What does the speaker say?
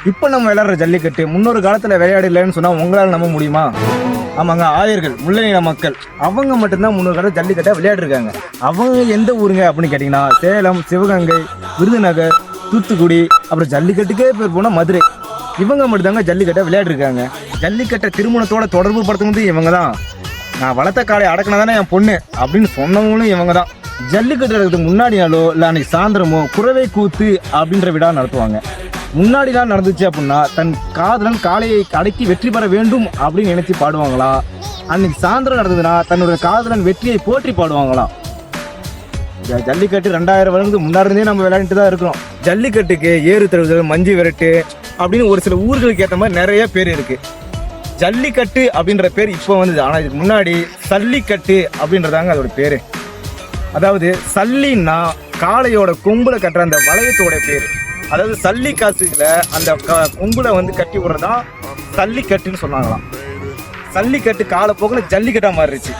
இப்போ நம்ம விளையாடுற ஜல்லிக்கட்டு முன்னொரு காலத்தில் விளையாடலன்னு சொன்னால் உங்களால் நம்ப முடியுமா? ஆமாங்க, ஆயர்கள், முல்லைநில மக்கள், அவங்க மட்டும்தான் முன்னொரு காலத்தில் ஜல்லிக்கட்டை விளையாடிருக்காங்க. அவங்க எந்த ஊருங்க அப்படின்னு கேட்டிங்கன்னா சேலம், சிவகங்கை, விருதுநகர், தூத்துக்குடி, அப்புறம் ஜல்லிக்கட்டுக்கே பேர் போனால் மதுரை. இவங்க மட்டும்தாங்க ஜல்லிக்கட்டை விளையாடிருக்காங்க. ஜல்லிக்கட்டை திருமணத்தோட தொடர்பு படுத்துனது இவங்க தான். நான் வளர்த்த காலை அடக்கினா தானே என் பொண்ணு அப்படின்னு சொன்னவங்களும் இவங்க தான். ஜல்லிக்கட்டு நடக்கிறதுக்கு முன்னாடி நாளோ இல்லை அன்னைக்கு சாயந்தரமோ குறவை கூத்து அப்படின்ற விழா நடத்துவாங்க. முன்னாடி நாள் நடந்துச்சு அப்படின்னா தன் காதலன் காளையை அடக்கி வெற்றி பெற வேண்டும் அப்படின்னு நினைச்சு பாடுவாங்களா? அன்னைக்கு சாயந்தரம் நடந்ததுன்னா தன்னோட காதலன் வெற்றியை போற்றி பாடுவாங்களாம். ஜல்லிக்கட்டு 2000 வருடத்துக்கு முன்னாடிருந்தே நம்ம விளையாண்டுட்டு தான் இருக்கிறோம். ஜல்லிக்கட்டுக்கு ஏறு தழுவுதல், மஞ்சு விரட்டு அப்படின்னு ஒரு சில ஊர்களுக்கு ஏற்ற மாதிரி நிறைய பேர் இருக்கு. ஜல்லிக்கட்டு அப்படின்ற பேர் இப்போ வந்தது. ஆனால் இதுக்கு முன்னாடி சல்லிக்கட்டு அப்படின்றதாங்க அதோட பேர். அதாவது சல்லின்னா காளையோட கொம்புல கட்டுற அந்த வளையத்தோட பேர். அதாவது சல்லி காசுல அந்த கொம்புல வந்து கட்டி விடுறதான் சல்லிக்கட்டுன்னு சொன்னாங்களாம். சல்லிக்கட்டு காலப்போக்கில் ஜல்லிக்கட்டா மாறிடுச்சு.